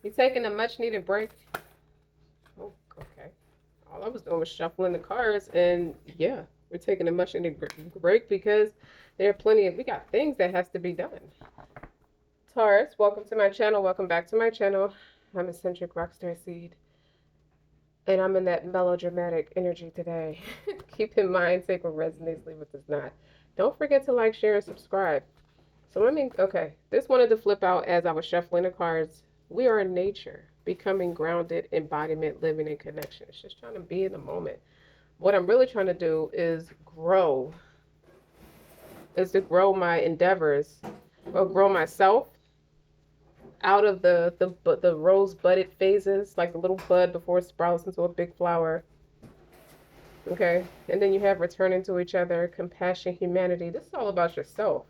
You taking a much needed break? Oh, okay. All I was doing was shuffling the cards, and yeah, we're taking a much needed break because there are plenty of we got things that has to be done. Taurus, welcome to my channel. Welcome back to my channel. I'm eccentric RockStar'Seed, and I'm in that melodramatic energy today. Keep in mind, take what resonates, leave what does not. Don't forget to like, share, and subscribe. So okay, this wanted to flip out as I was shuffling the cards. We are in nature, becoming grounded, embodiment, living in connection. It's just trying to be in the moment. What I'm really trying to do is to grow my endeavors, or grow myself out of the rose budded phases, like the little bud before it sprouts into a big flower. Okay, and then you have returning to each other, compassion, humanity. This is all about yourself.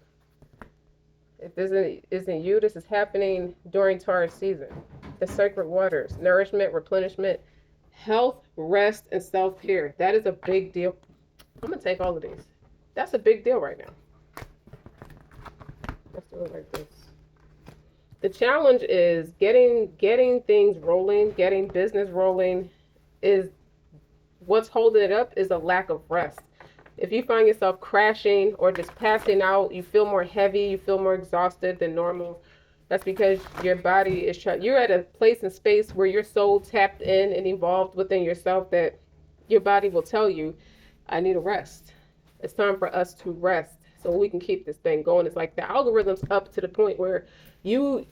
If this isn't you, this is happening during Taurus season. The sacred waters, nourishment, replenishment, health, rest, and self care. That is a big deal. I'm gonna take all of these. That's a big deal right now. Let's do it like this. The challenge is getting things rolling, getting business rolling. Is what's holding it up is a lack of rest. If you find yourself crashing or just passing out, you feel more heavy, you feel more exhausted than normal. That's because your body is you're at a place and space where you're so tapped in and evolved within yourself that your body will tell you, I need a rest. It's time for us to rest so we can keep this thing going. It's like the algorithm's up to the point where you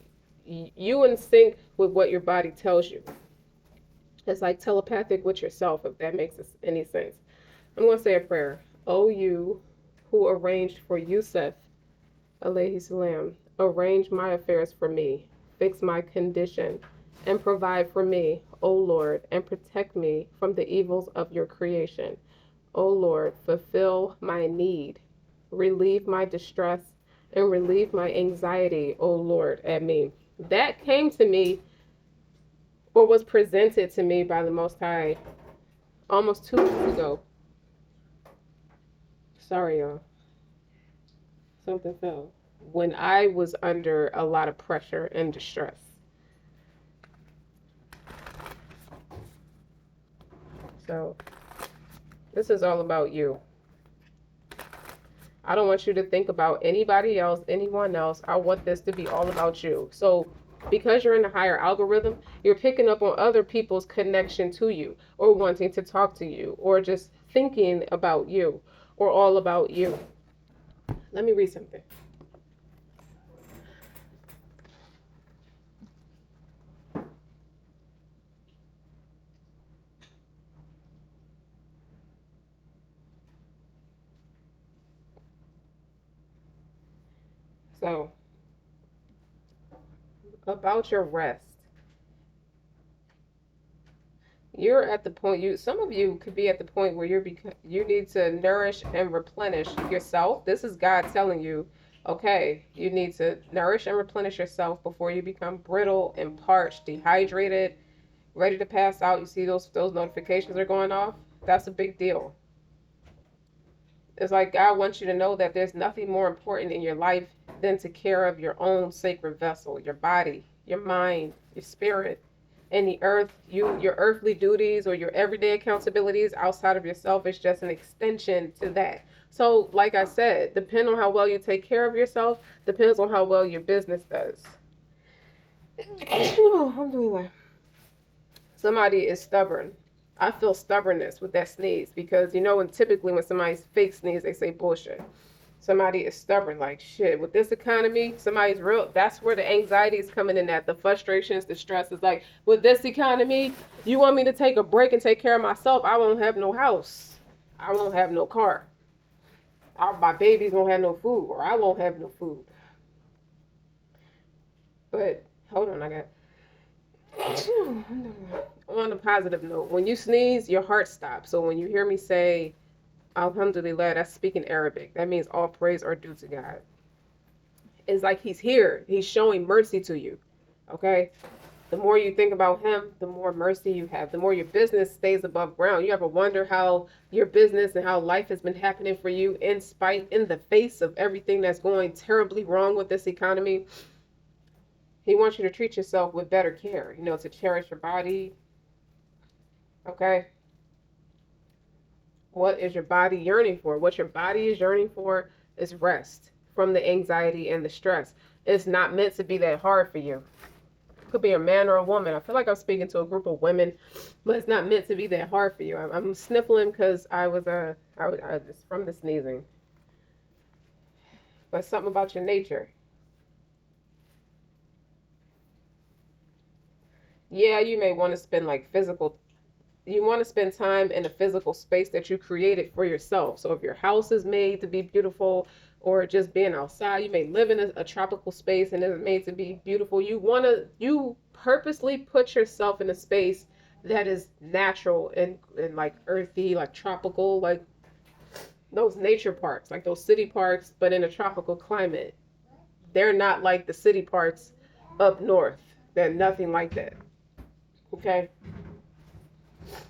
you in sync with what your body tells you. It's like telepathic with yourself, if that makes any sense. I'm going to say a prayer. O you who arranged for Yusuf alayhi salam, arrange my affairs for me, fix my condition, and provide for me, O Lord, and protect me from the evils of your creation. O Lord, fulfill my need, relieve my distress, and relieve my anxiety, O Lord, at me. That came to me or was presented to me by the Most High almost 2 weeks ago. Sorry, y'all. Something fell. When I was under a lot of pressure and distress. So, this is all about you. I don't want you to think about anybody else, anyone else. I want this to be all about you. So, because you're in the higher algorithm, you're picking up on other people's connection to you, or wanting to talk to you, or just thinking about you, or all about you. Let me read something. So, about your rest. You're at the point some of you could be at the point where you need to nourish and replenish yourself. This is God telling you, okay, you need to nourish and replenish yourself before you become brittle and parched, dehydrated, ready to pass out. You see those notifications are going off? That's a big deal. It's like God wants you to know that there's nothing more important in your life than to care of your own sacred vessel, your body, your mind, your spirit, and the earth. Your earthly duties or your everyday accountabilities outside of yourself is just an extension to that. So, like I said, depend on how well you take care of yourself, depends on how well your business does. Alhamdulillah. Somebody is stubborn. I feel stubbornness with that sneeze because when typically when somebody's fake sneeze, they say bullshit. Somebody is stubborn, like shit. With this economy, somebody's real. That's where the anxiety is coming in at. The frustrations, the stress is like, with this economy, you want me to take a break and take care of myself? I won't have no house. I won't have no car. My babies won't have no food, or I won't have no food. But hold on, I got on a positive note, when you sneeze, your heart stops. So when you hear me say, Alhamdulillah, that's speaking Arabic. That means all praise are due to God. It's like He's here. He's showing mercy to you. Okay? The more you think about Him, the more mercy you have. The more your business stays above ground. You ever wonder how your business and how life has been happening for you in the face of everything that's going terribly wrong with this economy? He wants you to treat yourself with better care, to cherish your body. Okay. What is your body yearning for? What your body is yearning for is rest from the anxiety and the stress. It's not meant to be that hard for you. It could be a man or a woman. I feel like I'm speaking to a group of women, but it's not meant to be that hard for you. I'm sniffling because it's from the sneezing. But something about your nature. Yeah, you may want to spend you want to spend time in a physical space that you created for yourself. So if your house is made to be beautiful, or just being outside, you may live in a tropical space and it's made to be beautiful. You purposely put yourself in a space that is natural and like earthy, like tropical, like those nature parks, like those city parks, but in a tropical climate. They're not like the city parks up north. They're nothing like that. Okay?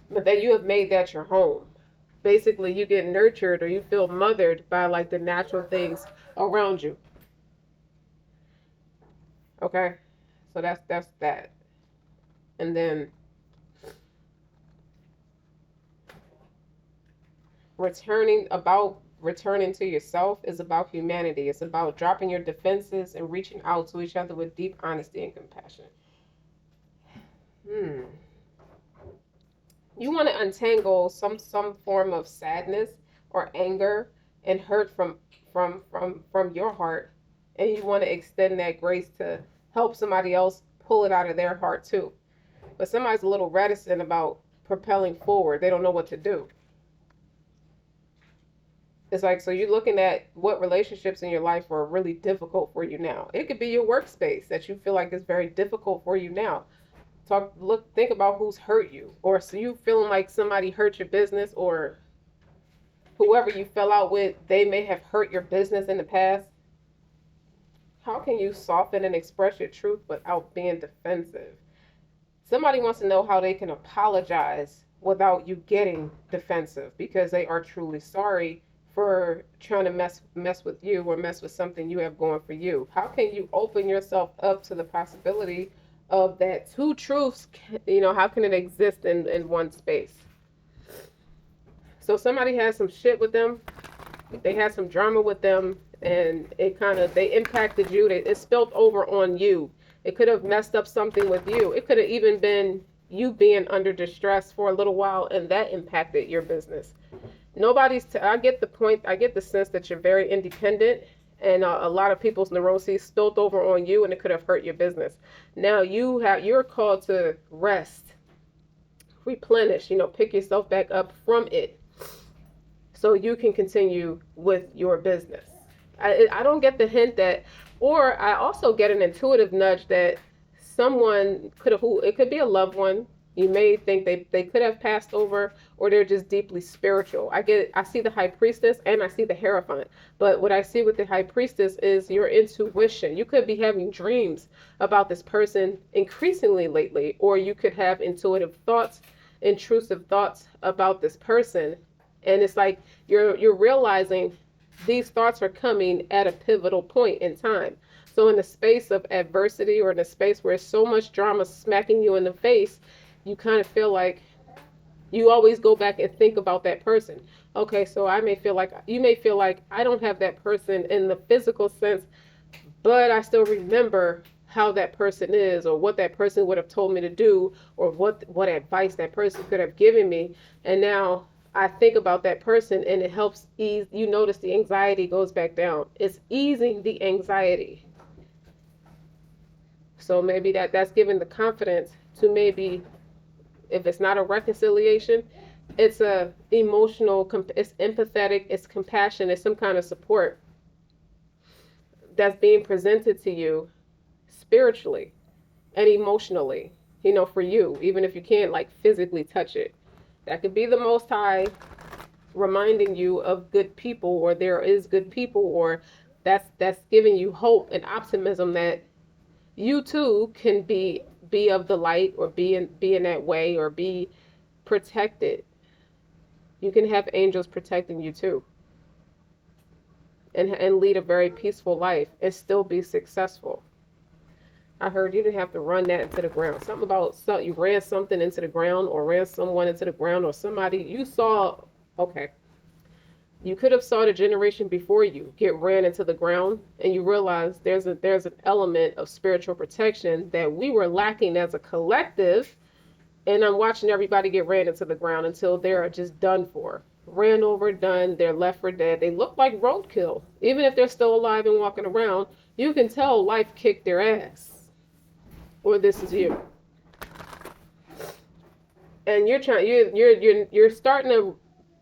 But that you have made that your home. Basically, you get nurtured or you feel mothered by like the natural things around you. Okay? So that's that. And then returning to yourself is about humanity. It's about dropping your defenses and reaching out to each other with deep honesty and compassion. You want to untangle some form of sadness or anger and hurt from your heart, and you want to extend that grace to help somebody else pull it out of their heart too. But somebody's a little reticent about propelling forward. They don't know what to do. It's like, so you're looking at what relationships in your life are really difficult for you now. It could be your workspace that you feel like is very difficult for you now. Think about who's hurt you, or so you feeling like somebody hurt your business, or whoever you fell out with, they may have hurt your business in the past. How can you soften and express your truth without being defensive? Somebody wants to know how they can apologize without you getting defensive because they are truly sorry for trying to mess with you or mess with something you have going for you. How can you open yourself up to the possibility of that two truths? How can it exist in one space? So somebody has some shit with them, they had some drama with them, and they impacted you. It spilled over on you. It could have messed up something with you. It could have even been you being under distress for a little while, and that impacted your business. I get the point. I get the sense that you're very independent, and a lot of people's neuroses spilled over on you, and it could have hurt your business. Now you're called to rest, replenish, pick yourself back up from it, so you can continue with your business. I don't get the hint that, or I also get an intuitive nudge that someone it could be a loved one. You may think they could have passed over, or they're just deeply spiritual. I see the high priestess and I see the Hierophant. But what I see with the high priestess is your intuition. You could be having dreams about this person increasingly lately, or you could have intuitive thoughts, intrusive thoughts about this person. And it's like you're realizing these thoughts are coming at a pivotal point in time. So in the space of adversity, or in a space where so much drama smacking you in the face, you kind of feel like you always go back and think about that person. Okay, so you may feel like I don't have that person in the physical sense, but I still remember how that person is, or what that person would have told me to do, or what advice that person could have given me. And now I think about that person, and it helps ease. You notice the anxiety goes back down. It's easing the anxiety. So maybe that's giving the confidence to, maybe if it's not a reconciliation, it's a emotional, it's empathetic, it's compassion, it's some kind of support that's being presented to you spiritually and emotionally, for you, even if you can't like physically touch it. That could be the Most High reminding you of good people, or there is good people, or that's giving you hope and optimism that you too can be of the light, or be in that way, or be protected. You can have angels protecting you too, and lead a very peaceful life and still be successful. I heard you didn't have to run that into the ground. Something about you ran something into the ground or ran someone into the ground or somebody you saw. Okay. You could have saw the generation before you get ran into the ground, and you realize there's an element of spiritual protection that we were lacking as a collective. And I'm watching everybody get ran into the ground until they're just done for. Ran over, done, they're left for dead. They look like roadkill. Even if they're still alive and walking around, you can tell life kicked their ass. Or this is you. And you're starting to,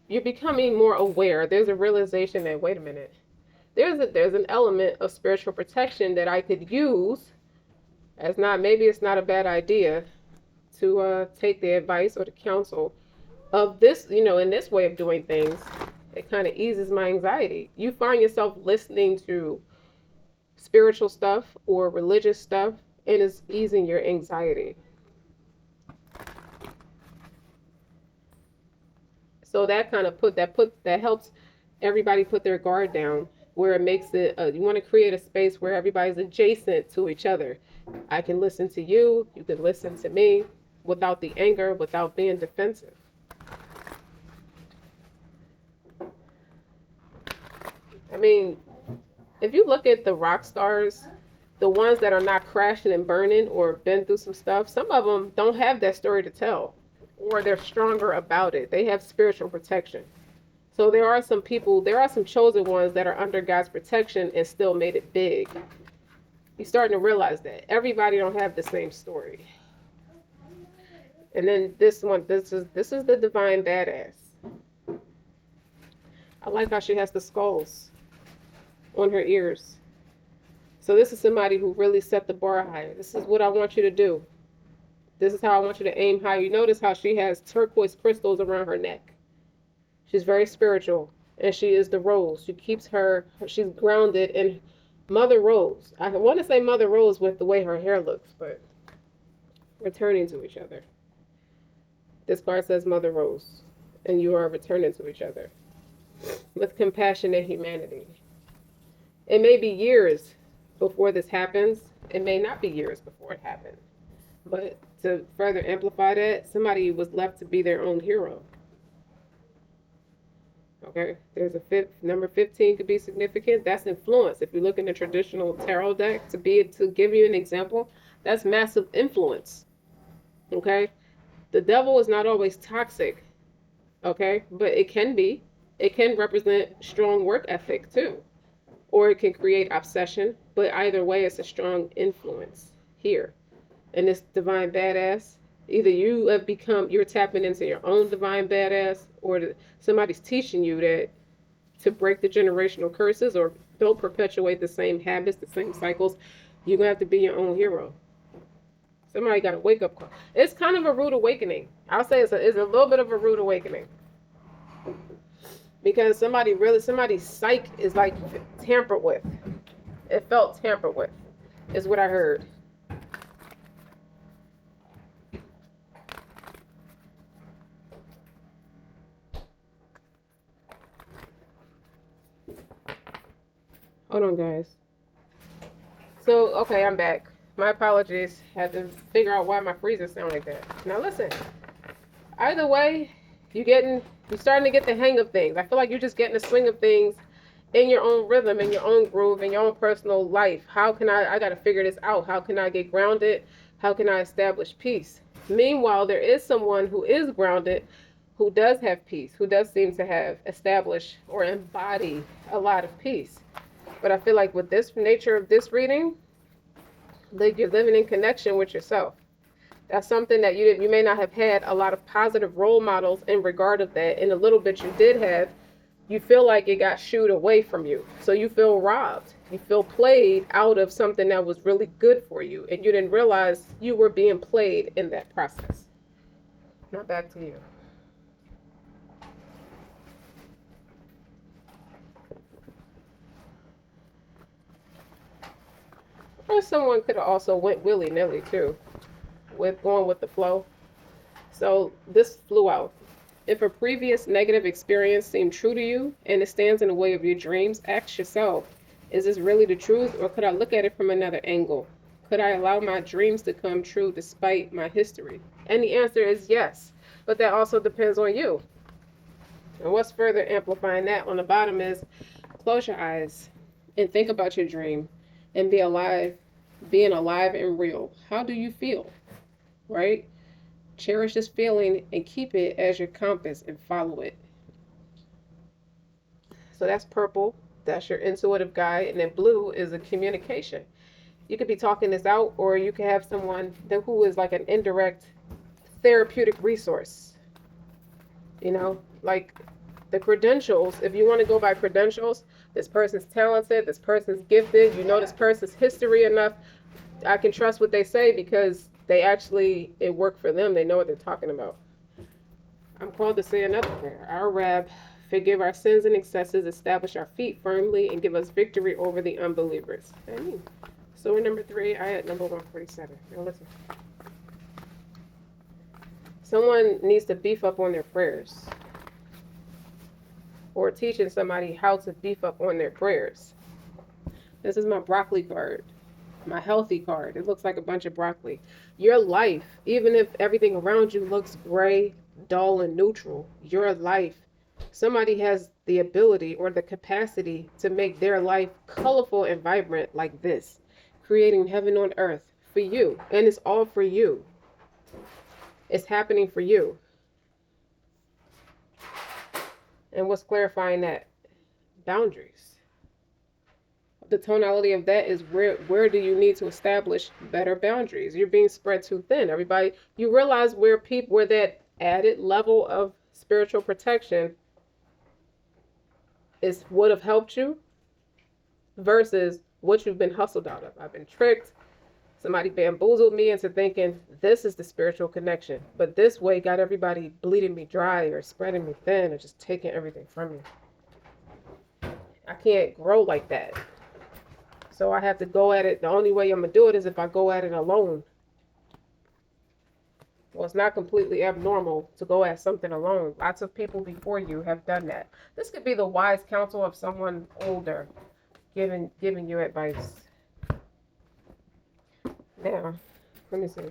you're becoming more aware. There's a realization that, wait a minute, there's an element of spiritual protection that I could use as not, maybe it's not a bad idea to take the advice or the counsel of this, in this way of doing things. It kind of eases my anxiety. You find yourself listening to spiritual stuff or religious stuff, and it's easing your anxiety. So that kind of that helps everybody put their guard down, where it makes it, you want to create a space where everybody's adjacent to each other. I can listen to you, you can listen to me without the anger, without being defensive. I mean, if you look at the rock stars, the ones that are not crashing and burning or been through some stuff, some of them don't have that story to tell, or they're stronger about it. They have spiritual protection. So there are some people, there are some chosen ones that are under God's protection and still made it big. You're starting to realize that everybody don't have the same story. And then this one, this is the divine badass. I like how she has the skulls on her ears. So this is somebody who really set the bar higher. This is what I want you to do. This is how I want you to aim high. You notice how she has turquoise crystals around her neck. She's very spiritual, and she is the rose. She's grounded in Mother Rose. I want to say Mother Rose with the way her hair looks, but returning to each other. This card says Mother Rose, and you are returning to each other with compassion and humanity. It may be years before this happens. It may not be years before it happens. But to further amplify that, somebody was left to be their own hero. Okay, there's a number 15 could be significant. That's influence. If you look in the traditional tarot deck, to give you an example, that's massive influence. Okay, the devil is not always toxic. Okay, but it can be. It can represent strong work ethic too, or it can create obsession. But either way, it's a strong influence here. And this divine badass, either you're tapping into your own divine badass, or somebody's teaching you that to break the generational curses or don't perpetuate the same habits, the same cycles, you're going to have to be your own hero. Somebody got a wake up call. It's kind of a rude awakening. I'll say it's a little bit of a rude awakening. Because somebody's psyche is like tampered with. It felt tampered with, is what I heard. Hold on, guys. So, okay, I'm back. My apologies. Had to figure out why my freezer sound like that. Now listen. Either way, you're starting to get the hang of things. I feel like you're just getting the swing of things in your own rhythm, in your own groove, in your own personal life. How can I got to figure this out. How can I get grounded? How can I establish peace? Meanwhile, there is someone who is grounded, who does have peace, who does seem to have established or embody a lot of peace. But I feel like with this nature of this reading, like you're living in connection with yourself. That's something that you may not have had a lot of positive role models in regard of that. In a little bit you did have, you feel like it got shooed away from you. So you feel robbed. You feel played out of something that was really good for you. And you didn't realize you were being played in that process. Now back to you. Or someone could have also went willy-nilly too, with going with the flow. So this flew out. If a previous negative experience seemed true to you and it stands in the way of your dreams, ask yourself, is this really the truth, or could I look at it from another angle? Could I allow my dreams to come true despite my history? And the answer is yes. But that also depends on you. And what's further amplifying that on the bottom is close your eyes and think about your dream and be alive, being alive and real. How do you feel? Right? Cherish this feeling and keep it as your compass and follow it. So that's purple. That's your intuitive guide. And then blue is a communication. You could be talking this out, or you could have someone who is like an indirect therapeutic resource. You know, like the credentials, if you want to go by credentials, this person's talented, this person's gifted, you know this person's history enough, I can trust what they say because it worked for them. They know what they're talking about. I'm called to say another prayer. Our Rab, forgive our sins and excesses, establish our feet firmly, and give us victory over the unbelievers. Amen. So in number 3, ayat number 147. Now listen. Someone needs to beef up on their prayers. Or teaching somebody how to beef up on their prayers. This is my broccoli card. My healthy card. It looks like a bunch of broccoli. Your life, even if everything around you looks gray, dull, and neutral, your life, somebody has the ability or the capacity to make their life colorful and vibrant like this, creating heaven on earth for you. And it's all for you. It's happening for you. And what's clarifying that? Boundaries. The tonality of that is where do you need to establish better boundaries? You're being spread too thin. Everybody, you realize where that added level of spiritual protection would have helped you versus what you've been hustled out of. I've been tricked. Somebody bamboozled me into thinking this is the spiritual connection. But this way got everybody bleeding me dry or spreading me thin or just taking everything from me. I can't grow like that. So I have to go at it. The only way I'm going to do it is if I go at it alone. Well, it's not completely abnormal to go at something alone. Lots of people before you have done that. This could be the wise counsel of someone older giving you advice. Now, let me see.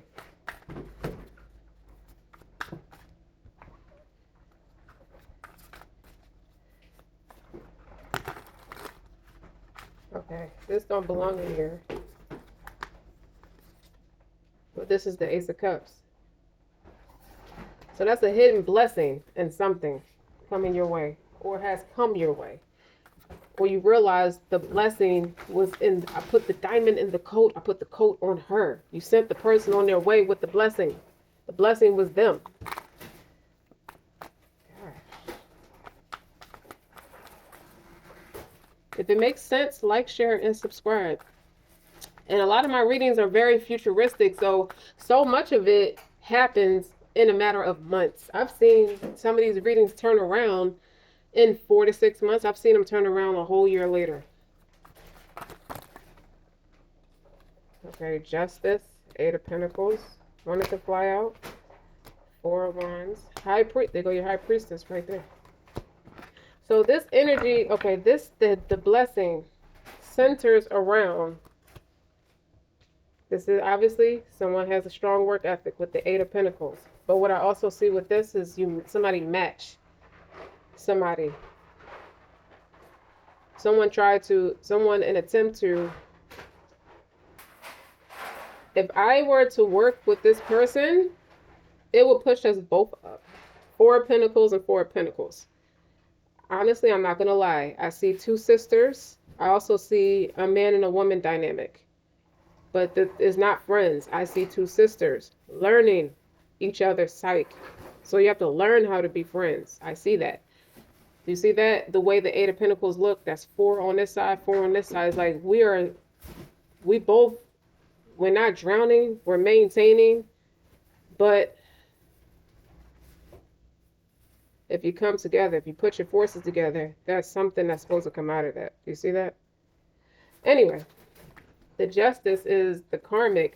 Okay, this don't belong in here. But this is the Ace of Cups. So that's a hidden blessing in something coming your way or has come your way. Or you realize the blessing was I put the diamond in the coat, I put the coat on her. You sent the person on their way with the blessing. The blessing was them. If it makes sense, like, share, and subscribe. And a lot of my readings are very futuristic, so much of it happens in a matter of months. I've seen some of these readings turn around in 4 to 6 months. I've seen them turn around a whole year later. Okay, Justice, 8 of Pentacles. Wanted to fly out. 4 of Wands. High Priest. There go your High Priestess right there. So this energy, okay, the blessing centers around. This is obviously someone has a strong work ethic with the 8 of Pentacles. But what I also see with this is somebody match somebody. Someone an attempt to, if I were to work with this person, it would push us both up. 4 of Pentacles and 4 of Pentacles. Honestly, I'm not going to lie. I see 2 sisters. I also see a man and a woman dynamic. But it's not friends. I see 2 sisters learning each other's psyche. So you have to learn how to be friends. I see that. You see that? The way the 8 of Pentacles look, that's 4 on this side, 4 on this side. It's like we're not drowning, we're maintaining. But if you come together, if you put your forces together, that's something that's supposed to come out of that. Do you see that? Anyway, the Justice is the karma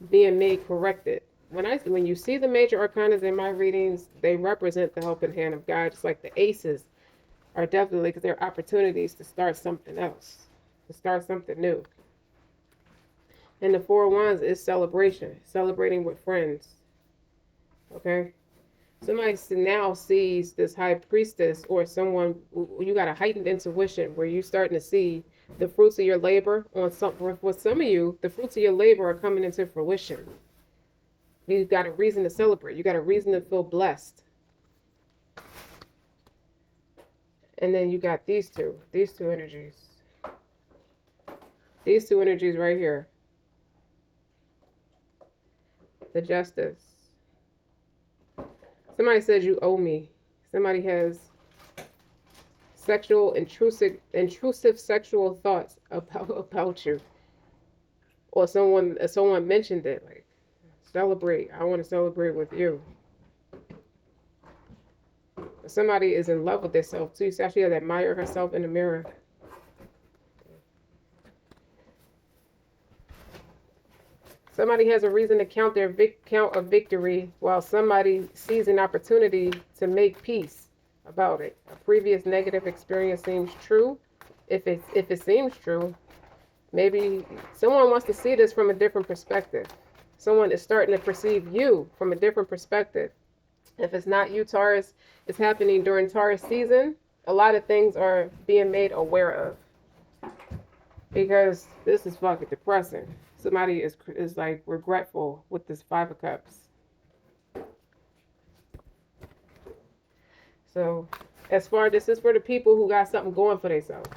being made corrected. When you see the major arcanas in my readings, they represent the helping hand of God, just like the aces are definitely, because they're opportunities to start something else, to start something new. And the Four of Wands is celebration, celebrating with friends. Okay? Somebody now sees this high priestess or someone, you got a heightened intuition where you're starting to see the fruits of your labor on some, for some of you, the fruits of your labor are coming into fruition. You've got a reason to celebrate. You got a reason to feel blessed. And then you got these two energies. These two energies right here. The Justice. Somebody says you owe me. Somebody has sexual intrusive sexual thoughts about you. Or someone mentioned it, like, celebrate. I want to celebrate with you. Somebody is in love with themselves too. So she has admire herself in the mirror. Somebody has a reason to count their count of victory, while somebody sees an opportunity to make peace about it. A previous negative experience seems true. If it seems true, maybe someone wants to see this from a different perspective. Someone is starting to perceive you from a different perspective. If it's not you, Taurus, it's happening during Taurus season. A lot of things are being made aware of. Because this is fucking depressing. Somebody is like regretful with this Five of Cups. So, as far as this is for the people who got something going for themselves.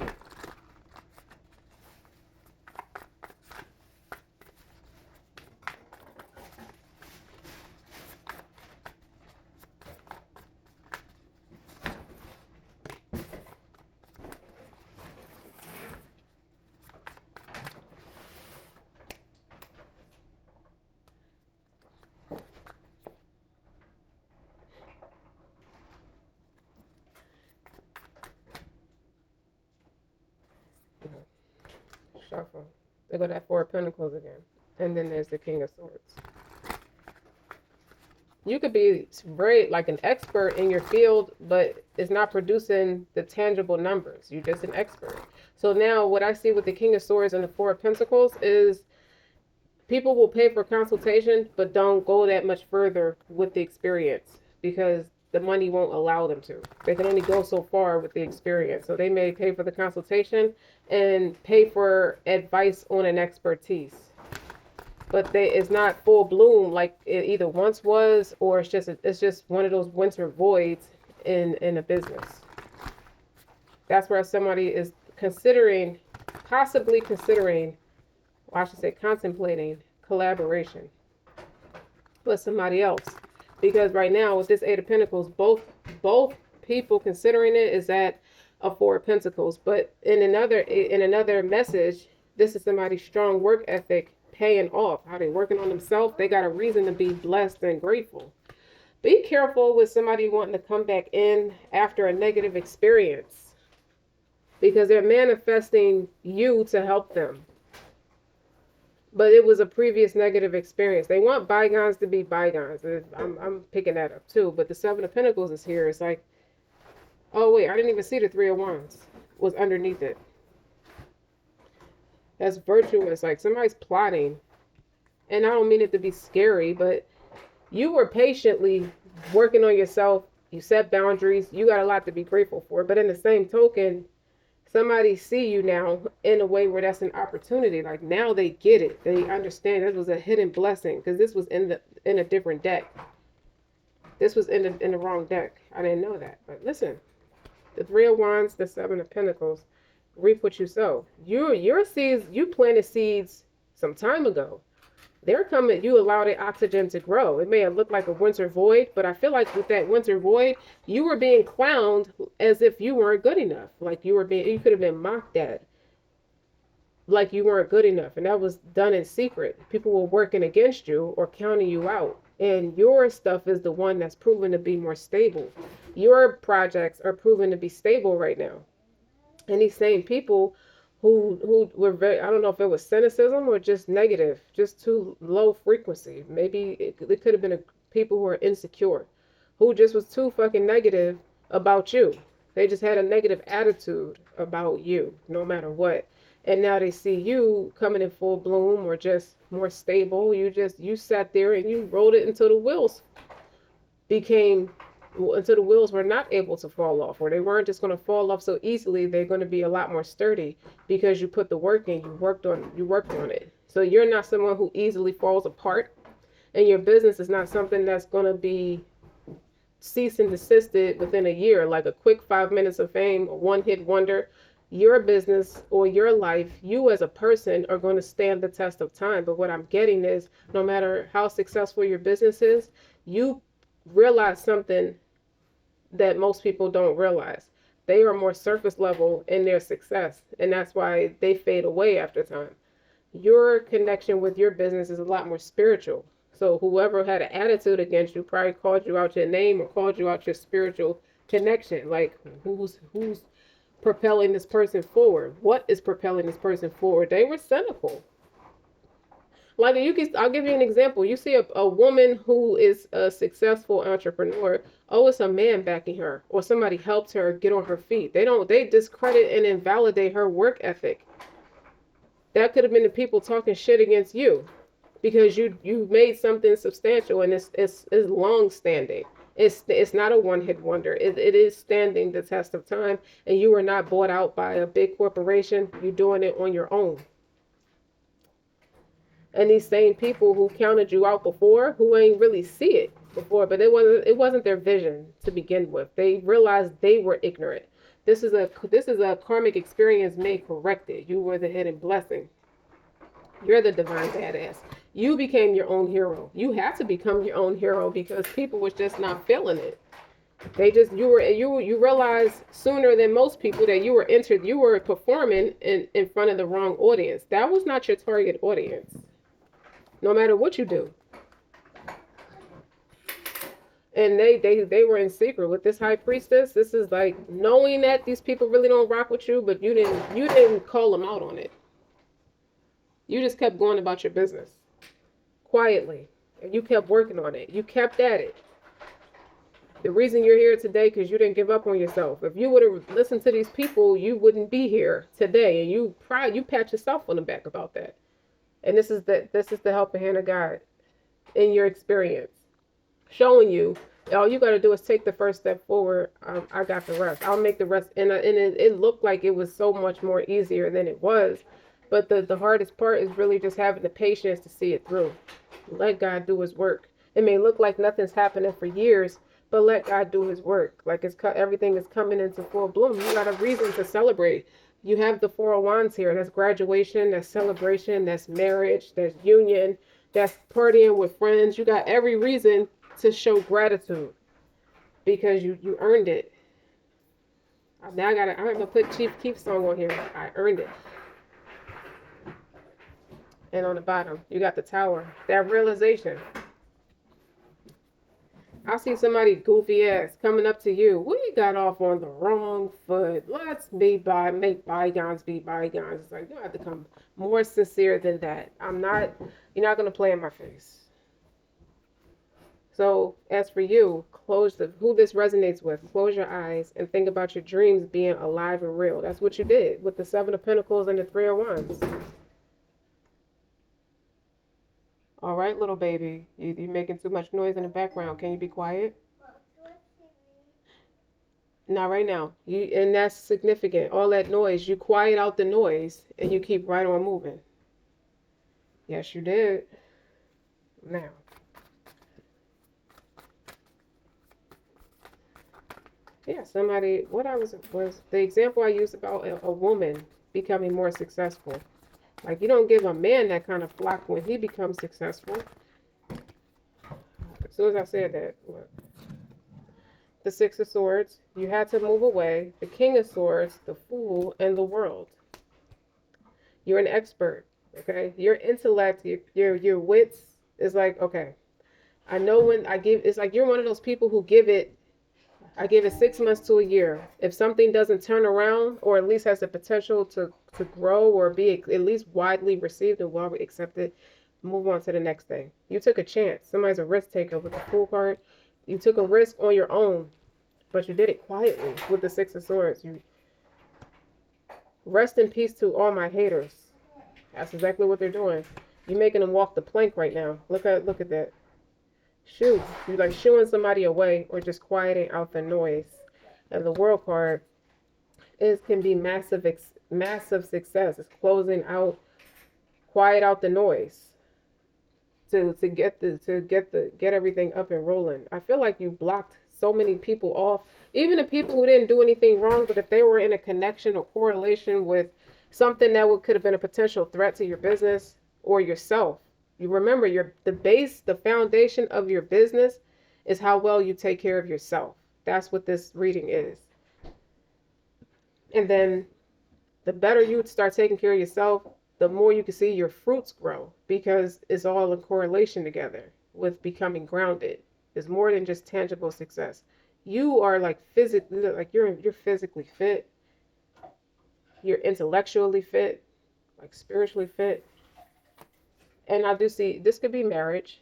Shuffle. They go that Four of Pentacles again. And then there's the King of Swords. You could be very like an expert in your field, but it's not producing the tangible numbers. You're just an expert. So now what I see with the King of Swords and the Four of Pentacles is people will pay for consultation, but don't go that much further with the experience because the money won't allow them to. They can only go so far with the experience. So they may pay for the consultation and pay for advice on an expertise. But it's not full bloom like it either once was, or it's just one of those winter voids in a business. That's where somebody is possibly considering, or I should say contemplating collaboration with somebody else. Because right now with this Eight of Pentacles, both people considering it is at a Four of Pentacles. But in another message, this is somebody's strong work ethic paying off. How they working on themselves. They got a reason to be blessed and grateful. Be careful with somebody wanting to come back in after a negative experience, because they're manifesting you to help them. But it was a previous negative experience. They want bygones to be bygones. I'm picking that up too. But the Seven of Pentacles is here. It's like, oh wait, I didn't even see the Three of Wands was underneath it. That's virtuous. Like somebody's plotting. And I don't mean it to be scary, but you were patiently working on yourself. You set boundaries. You got a lot to be grateful for. But in the same token, somebody see you now in a way where that's an opportunity. Like now they get it. They understand this was a hidden blessing, because this was in a different deck. This was in the wrong deck. I didn't know that. But listen, the Three of Wands, the Seven of Pentacles, reap what you sow. Your seeds, you planted seeds some time ago. They're coming, you allow the oxygen to grow. It may have looked like a winter void, but I feel like with that winter void, you were being clowned as if you weren't good enough. Like you could have been mocked at. Like you weren't good enough. And that was done in secret. People were working against you or counting you out. And your stuff is the one that's proven to be more stable. Your projects are proven to be stable right now. And these same people who were very, I don't know if it was cynicism or just negative, just too low frequency. Maybe it could have been people who are insecure, who just was too fucking negative about you. They just had a negative attitude about you, no matter what. And now they see you coming in full bloom or just more stable. You sat there and you rolled it until the wheels became until the wheels were not able to fall off, or they weren't just going to fall off so easily. They're going to be a lot more sturdy because you put the work in, you worked on it. So you're not someone who easily falls apart, and your business is not something that's going to be cease and desisted within a year, like a quick 5 minutes of fame, a one hit wonder. Your business or your life, you as a person are going to stand the test of time. But what I'm getting is no matter how successful your business is, you realize something that most people don't realize. They are more surface level in their success, and that's why they fade away after time. Your connection with your business is a lot more spiritual. So whoever had an attitude against you probably called you out your name or called you out your spiritual connection. Like who's propelling this person forward? What is propelling this person forward? They were cynical. Like I'll give you an example. You see a woman who is a successful entrepreneur. Oh, it's a man backing her, or somebody helps her get on her feet. They discredit and invalidate her work ethic. That could have been the people talking shit against you because you made something substantial, and it's long standing. It's not a one hit wonder. It is standing the test of time, and you are not bought out by a big corporation. You're doing it on your own. And these same people who counted you out before, who ain't really see it before, but it wasn't their vision to begin with. They realized they were ignorant. This is a karmic experience made corrected. You were the hidden blessing. You're the divine badass. You became your own hero. You had to become your own hero because people was just not feeling it. They just you realized sooner than most people that you were performing in front of the wrong audience. That was not your target audience. No matter what you do. And they were in secret with this high priestess. This is like knowing that these people really don't rock with you, but you didn't call them out on it. You just kept going about your business quietly, and you kept working on it. You kept at it. The reason you're here today because you didn't give up on yourself. If you would have listened to these people, you wouldn't be here today, and you pat yourself on the back about that. And this is the helping hand of God in your experience, showing you all you got to do is take the first step forward. I got the rest. I'll make the rest. And it looked like it was so much more easier than it was. But the hardest part is really just having the patience to see it through. Let God do his work. It may look like nothing's happening for years, but let God do his work. Like everything is coming into full bloom. You got a reason to celebrate. You have the Four of Wands here. That's graduation, that's celebration, that's marriage, that's union, that's partying with friends. You got every reason to show gratitude because you earned it. I'm gonna put Chief Keef song on here. I earned it. And on the bottom, you got the Tower. That realization. I see somebody goofy ass coming up to you. We got off on the wrong foot. Let's make bygones be bygones. It's like, you have to come more sincere than that. You're not going to play in my face. So as for you, who this resonates with, close your eyes and think about your dreams being alive and real. That's what you did with the Seven of Pentacles and the Three of Wands. All right, little baby. You're making too much noise in the background. Can you be quiet? Not right now. And that's significant. All that noise. You quiet out the noise and you keep right on moving. Yes, you did. Now. Yeah, was the example I used about a woman becoming more successful. Like, you don't give a man that kind of flock when he becomes successful. As soon as I said that, what? The Six of Swords, you had to move away. The King of Swords, the Fool, and the World. You're an expert, okay? Your intellect, your wits is like, okay, I know when it's like you're one of those people who I give it 6 months to a year. If something doesn't turn around, or at least has the potential to grow or be at least widely received and well accepted, move on to the next thing. You took a chance. Somebody's a risk taker with the Fool card. You took a risk on your own, but you did it quietly with the Six of Swords. Rest in peace to all my haters. That's exactly what they're doing. You're making them walk the plank right now. Look at that. Shoo. You're like shooing somebody away or just quieting out the noise. And the world card is can be massive success. It's closing out, quiet out the noise to get everything up and rolling. I feel like you blocked so many people off, even the people who didn't do anything wrong, but if they were in a connection or correlation with something that could have been a potential threat to your business or yourself. You remember the foundation of your business is how well you take care of yourself. That's what this reading is. And then the better you start taking care of yourself, the more you can see your fruits grow because it's all in correlation together with becoming grounded. It's more than just tangible success. You are like physically, like you're physically fit, you're intellectually fit, like spiritually fit. And I do see this could be marriage.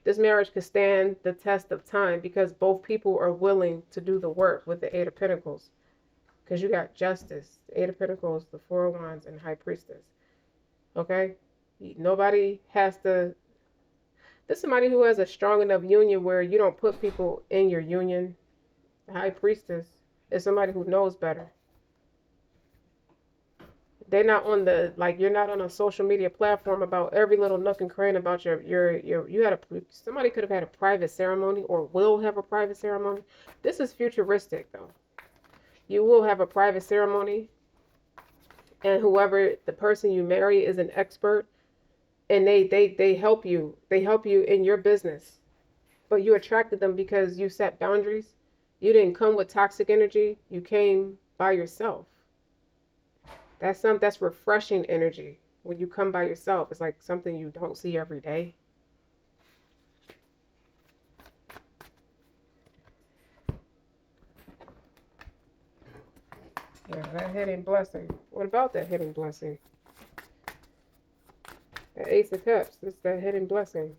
This marriage could stand the test of time because both people are willing to do the work with the Eight of Pentacles. Because you got Justice, the Eight of Pentacles, the Four of Wands, and High Priestess. Okay? Nobody has to. This is somebody who has a strong enough union where you don't put people in your union. The High Priestess is somebody who knows better. They're not on the, like, you're not on a social media platform about every little nook and cranny about somebody could have had a private ceremony or will have a private ceremony. This is futuristic though. You will have a private ceremony, and whoever the person you marry is an expert, and they help you. They help you in your business. But you attracted them because you set boundaries. You didn't come with toxic energy. You came by yourself. That's refreshing energy. When you come by yourself, it's like something you don't see every day. Yeah, that hidden blessing. What about that hidden blessing? The Ace of Cups. It's that hidden blessing.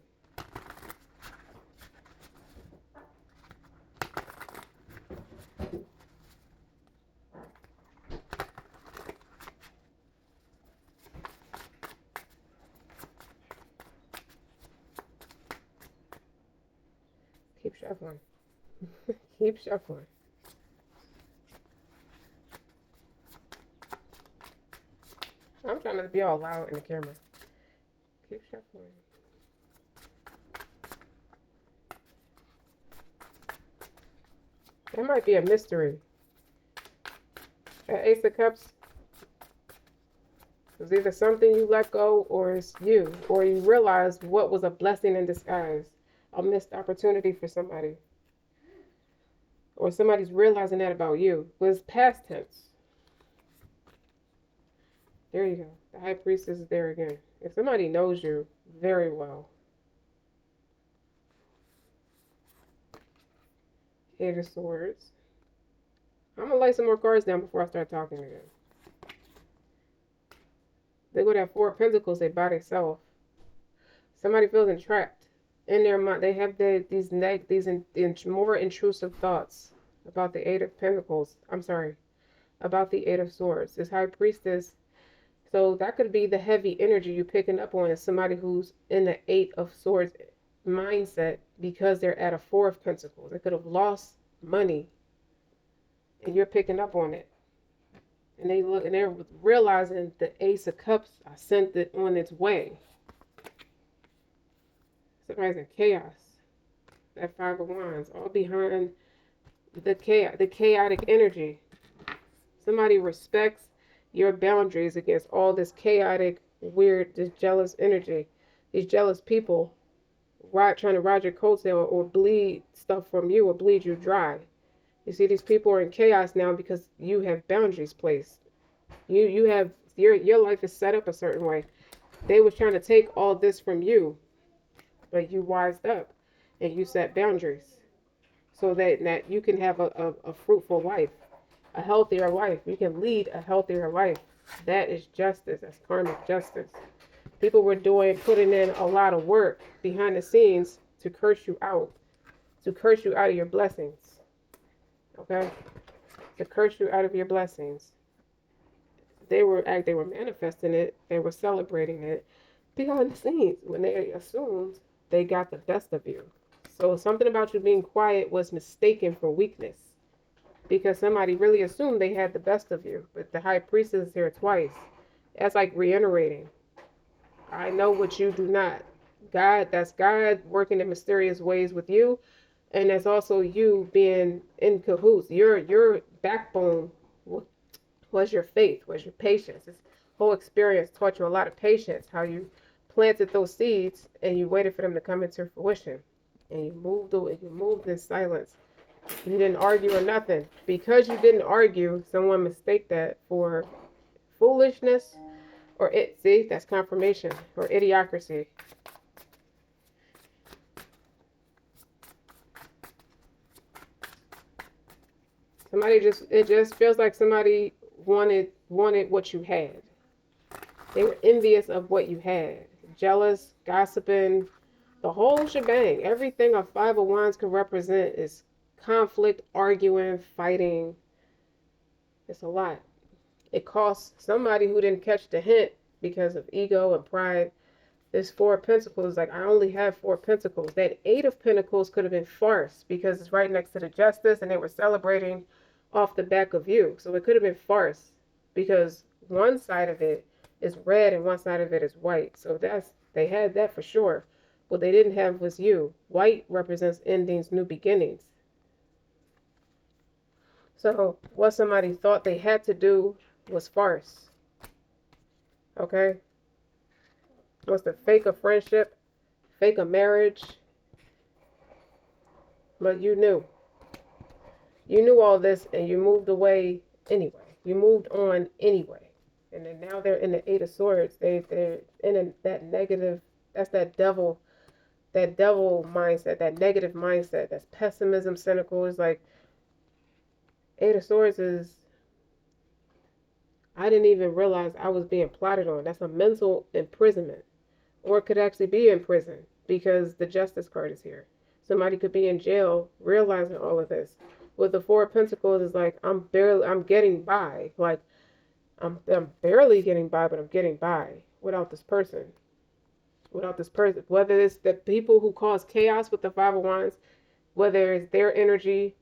Keep shuffling. Keep shuffling. I'm trying to be all loud in the camera. Keep shuffling. That might be a mystery. That Ace of Cups is either something you let go or it's you. Or you realize what was a blessing in disguise. A missed opportunity for somebody. Or somebody's realizing that about you. It was past tense. There you go. The High Priestess is there again. If somebody knows you very well. Eight of Swords. I'm going to lay some more cards down before I start talking again. They go to that Four of Pentacles, they by themselves. Somebody feels entrapped in their mind. They have these more intrusive thoughts about the Eight of Pentacles. I'm sorry, about the Eight of Swords. This High Priestess. So that could be the heavy energy you picking up on is somebody who's in the Eight of Swords mindset because they're at a Four of Pentacles. They could have lost money, and you're picking up on it. And they're realizing the Ace of Cups I sent it on its way. Somebody's in chaos. That Five of Wands, all behind the chaotic energy. Somebody respects your boundaries against all this chaotic, weird, this jealous energy. These jealous people trying to ride your coattail or bleed stuff from you or bleed you dry. You see, these people are in chaos now because you have boundaries placed. You have your life is set up a certain way. They was trying to take all this from you, but you wised up and you set boundaries so that you can have a fruitful life, a healthier life. You can lead a healthier life. That is justice. That's karmic justice. People were putting in a lot of work behind the scenes to curse you out of your blessings. Okay? To curse you out of your blessings. They were manifesting it, they were celebrating it behind the scenes when they assumed they got the best of you. So something about you being quiet was mistaken for weakness because somebody really assumed they had the best of you. But the high priestess is here twice. That's like reiterating. I know what you do not. God, that's God working in mysterious ways with you, and that's also you being in cahoots. Your backbone was your faith, was your patience. This whole experience taught you a lot of patience. How you planted those seeds and you waited for them to come into fruition, and you moved away. You moved in silence. You didn't argue or nothing. Because you didn't argue, someone mistake that for foolishness or it. See, that's confirmation or idiocracy. It just feels like somebody wanted what you had. They were envious of what you had. Jealous, gossiping, the whole shebang. Everything a five of wands can represent is conflict, arguing, fighting. It's a lot. It costs somebody who didn't catch the hint because of ego and pride. This four of pentacles, like I only have four pentacles. That eight of pentacles could have been farce because it's right next to the justice and they were celebrating off the back of you. So it could have been farce because one side of it is red and one side of it is white. So they had that for sure. What they didn't have was you. White represents endings, new beginnings. So what somebody thought they had to do was farce. Okay? Was to fake a friendship, fake a marriage. But you knew. You knew all this and you moved away anyway. You moved on anyway. And then now they're in the Eight of Swords. They're in that negative, that's that devil mindset, that negative mindset. That's pessimism, cynical. It's like Eight of Swords is, I didn't even realize I was being plotted on. That's a mental imprisonment. Or it could actually be in prison because the Justice card is here. Somebody could be in jail realizing all of this. With the Four of Pentacles, is like I'm getting by. Like I'm barely getting by, but I'm getting by without this person. Without this person, whether it's the people who cause chaos with the Five of Wands, whether it's their energy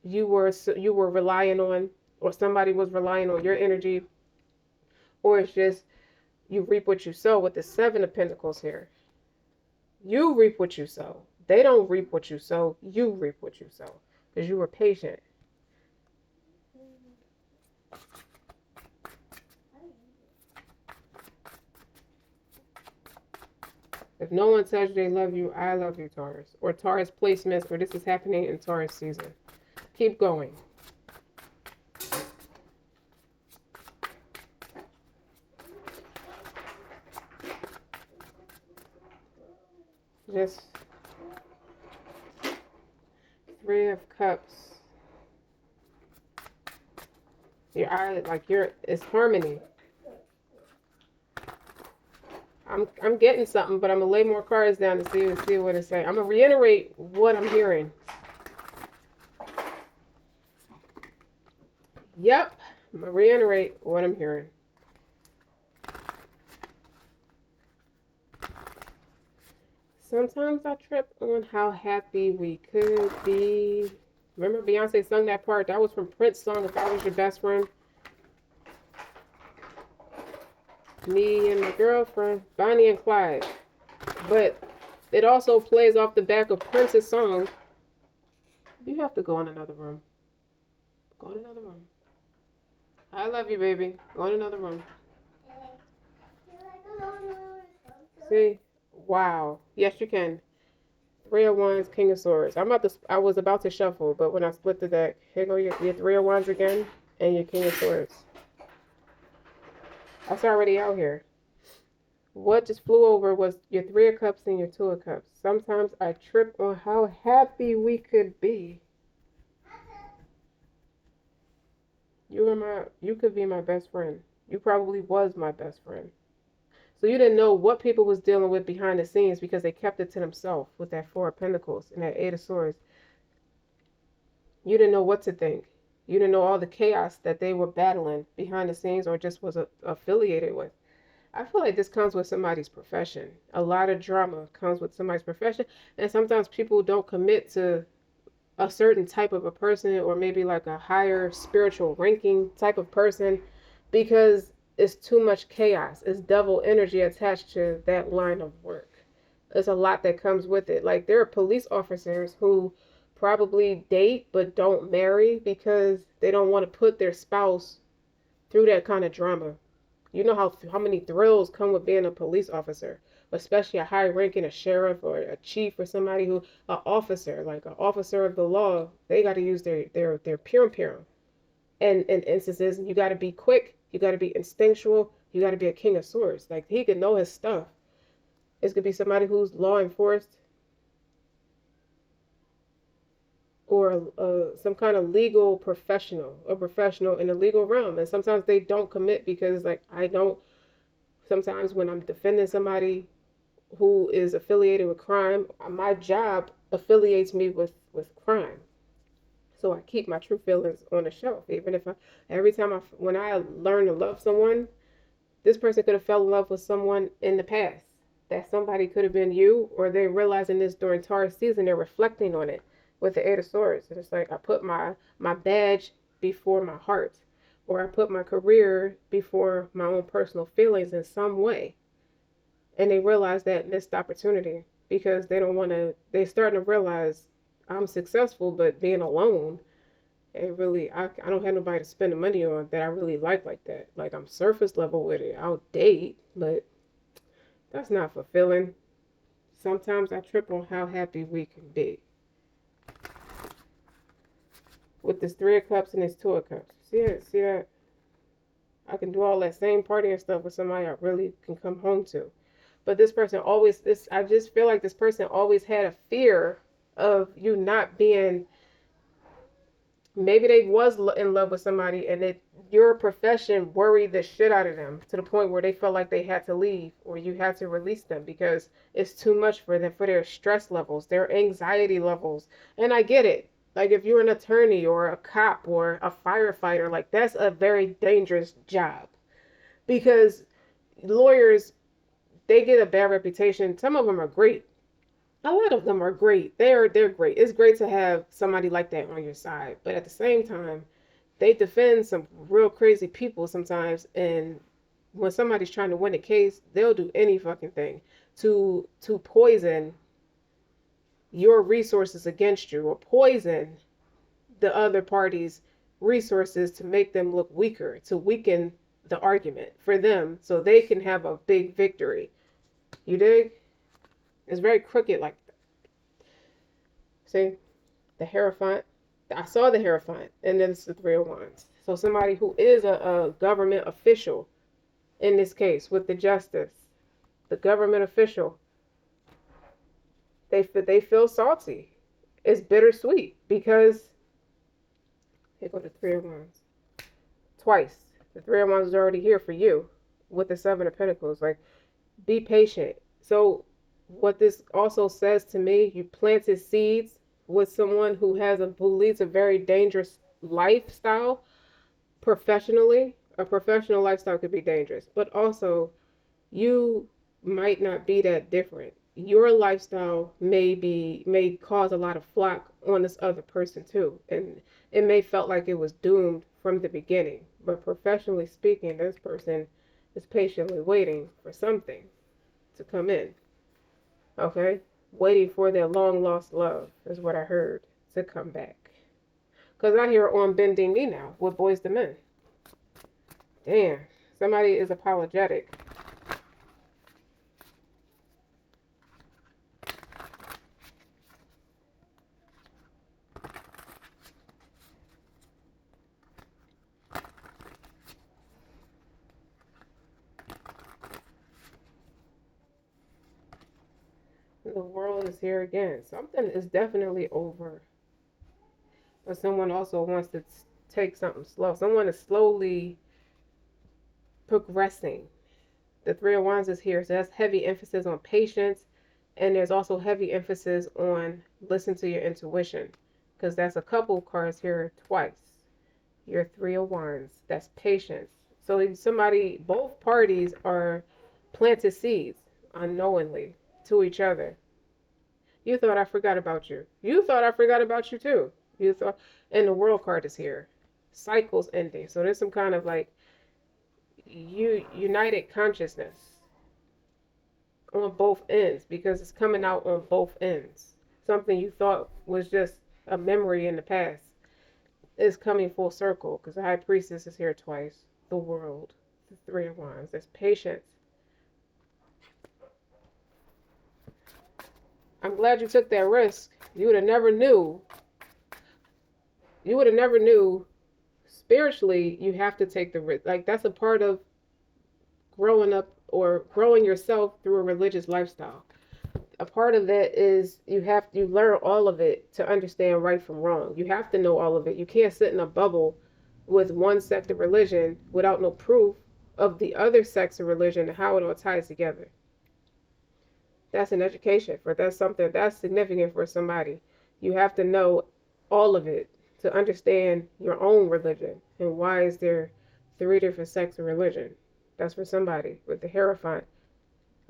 you were relying on, or somebody was relying on your energy, or it's just you reap what you sow with the Seven of Pentacles here. You reap what you sow. They don't reap what you sow. You reap what you sow because you were patient. If no one tells you they love you, I love you, Taurus. Or Taurus placements where this is happening in Taurus season. Keep going. Just Three of Cups. It's harmony. I'm getting something, but I'm gonna lay more cards down to see what it's saying. I'm gonna reiterate what I'm hearing. Yep, I'm gonna reiterate what I'm hearing. Sometimes I trip on how happy we could be. Remember Beyonce sung that part? That was from Prince's song, If I Was Your Best Friend. Me and my girlfriend, Bonnie and Clyde. But it also plays off the back of Prince's song. You have to go in another room. Go in another room. I love you, baby. Go in another room. See? Wow. Yes, you can. Three of Wands, King of Swords. I was about to shuffle, but when I split the deck, here go your Three of Wands again and your King of Swords. That's already out here. What just flew over was your Three of Cups and your Two of Cups. Sometimes I trip on how happy we could be. You could be my best friend. You probably was my best friend. So you didn't know what people was dealing with behind the scenes because they kept it to themselves with that Four of Pentacles and that Eight of Swords. You didn't know what to think. You didn't know all the chaos that they were battling behind the scenes or just was affiliated with. I feel like this comes with somebody's profession. A lot of drama comes with somebody's profession, and sometimes people don't commit to a certain type of a person or maybe like a higher spiritual ranking type of person because it's too much chaos. It's devil energy attached to that line of work. There's a lot that comes with it. Like there are police officers who probably date but don't marry because they don't want to put their spouse through that kind of drama. You know how many thrills come with being a police officer, especially a high ranking, a sheriff or a chief or somebody who, an officer, like an officer of the law. They got to use their pure. And in instances, you got to be quick, you got to be instinctual, you got to be a king of swords. Like he could know his stuff. This could be somebody who's law enforced or some kind of legal professional, a professional in the legal realm. And sometimes they don't commit because, like, I don't. Sometimes when I'm defending somebody who is affiliated with crime, my job affiliates me with crime. So I keep my true feelings on the shelf, even if every time when I learn to love someone, this person could have fell in love with someone in the past. That somebody could have been you, or they're realizing this during Taurus season. They're reflecting on it with the Eight of Swords. And it's like I put my badge before my heart, or I put my career before my own personal feelings in some way. And they realize that missed opportunity because they don't want to. They're starting to realize I'm successful, but being alone it really, I don't have nobody to spend the money on that I really like that. Like I'm surface level with it. I'll date, but that's not fulfilling. Sometimes I trip on how happy we can be. With this Three of Cups and this Two of Cups. See it? See that? I can do all that same party and stuff with somebody I really can come home to. But this person always, this I just feel like this person always had a fear of you not being, maybe they was in love with somebody and it your profession worried the shit out of them to the point where they felt like they had to leave or you had to release them because it's too much for them, for their stress levels, their anxiety levels. And I get it. Like if you're an attorney or a cop or a firefighter, like that's a very dangerous job because lawyers, they get a bad reputation. Some of them are great. A lot of them are great. They're great. It's great to have somebody like that on your side, but at the same time, they defend some real crazy people sometimes. And when somebody's trying to win a case, they'll do any fucking thing to poison your resources against you or poison the other party's resources to make them look weaker, to weaken the argument for them so they can have a big victory. You dig? It's very crooked like that. See? The Hierophant. I saw the Hierophant, and then it's the Three of Wands. So somebody who is a government official in this case with the Justice, the government official, they feel salty. It's bittersweet because here go the Three of Wands. Twice. The Three of Wands is already here for you with the Seven of Pentacles. Like, be patient. So what this also says to me, you planted seeds with someone who leads a very dangerous lifestyle professionally. A professional lifestyle could be dangerous, but also you might not be that different. Your lifestyle may cause a lot of flack on this other person too, and it may felt like it was doomed from the beginning. But professionally speaking, this person is patiently waiting for something to come in. Okay? Waiting for their long lost love is what I heard to come back. Because I hear on Bending Me now with Boys to Men. Damn. Somebody is apologetic. The world is here again. Something is definitely over. But someone also wants to take something slow. Someone is slowly progressing. The Three of Wands is here. So that's heavy emphasis on patience. And there's also heavy emphasis on listen to your intuition. Because that's a couple cards here twice. Your Three of Wands. That's patience. So somebody, both parties are planted seeds unknowingly to each other. You thought I forgot about you. You thought I forgot about you too. You thought, and the World card is here. Cycles ending. So there's some kind of like united consciousness on both ends because it's coming out on both ends. Something you thought was just a memory in the past is coming full circle because the High Priestess is here twice. The World, the Three of Wands. There's patience. I'm glad you took that risk. You would have never knew. You would have never knew. Spiritually, you have to take the risk. Like that's a part of growing up or growing yourself through a religious lifestyle. A part of that is you learn all of it to understand right from wrong. You have to know all of it. You can't sit in a bubble with one sect of religion without no proof of the other sects of religion and how it all ties together. That's an education for that's something that's significant for somebody. You have to know all of it to understand your own religion and why is there three different sects of religion. That's for somebody with the Hierophant.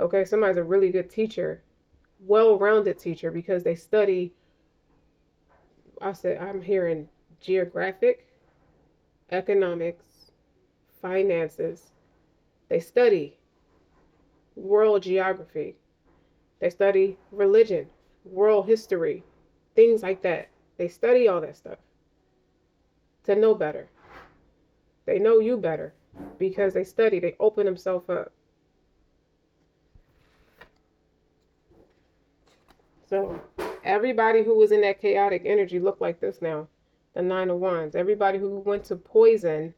Okay, somebody's a really good teacher, well-rounded teacher because they study. I'm hearing geographic, economics, finances. They study world geography. They study religion, world history, things like that. They study all that stuff to know better. They know you better because they study, they open themselves up. So everybody who was in that chaotic energy looked like this now. The Nine of Wands. Everybody who went to poison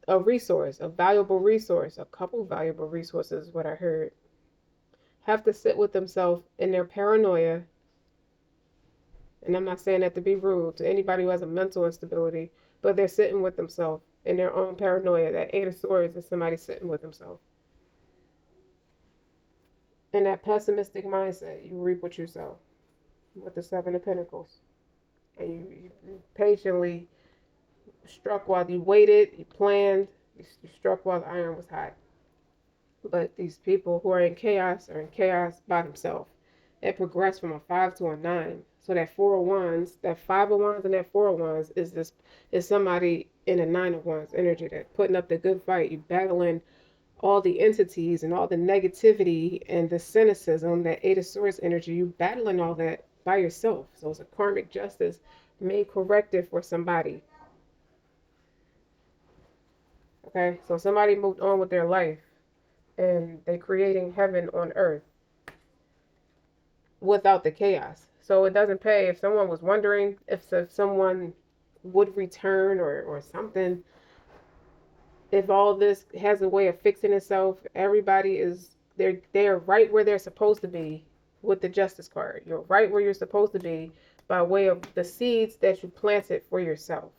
a resource, a valuable resource, a couple valuable resources is what I heard, have to sit with themselves in their paranoia. And I'm not saying that to be rude to anybody who has a mental instability, but they're sitting with themselves in their own paranoia. That Eight of Swords is somebody sitting with themselves. In that pessimistic mindset, you reap what you sow with the Seven of Pentacles. And you patiently struck while you waited, you planned, you struck while the iron was hot. But these people who are in chaos are in chaos by themselves. It progressed from a 5 to a 9. So that 4 of Wands, that 5 of Wands and that 4 of Wands is somebody in a 9 of Wands energy that putting up the good fight. You battling all the entities and all the negativity and the cynicism, that Eight of Swords energy, you battling all that by yourself. So it's a karmic justice made corrective for somebody. Okay, so somebody moved on with their life and they're creating heaven on earth without the chaos. So it doesn't pay. If someone was wondering if someone would return or something, if all this has a way of fixing itself, everybody is they're right where they're supposed to be with the Justice card. You're right where you're supposed to be by way of the seeds that you planted for yourself.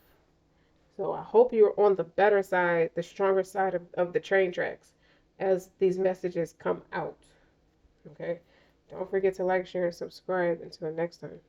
So I hope you're on the better side, the stronger side of the train tracks as these messages come out. Okay? Don't forget to like, share, and subscribe. Until next time.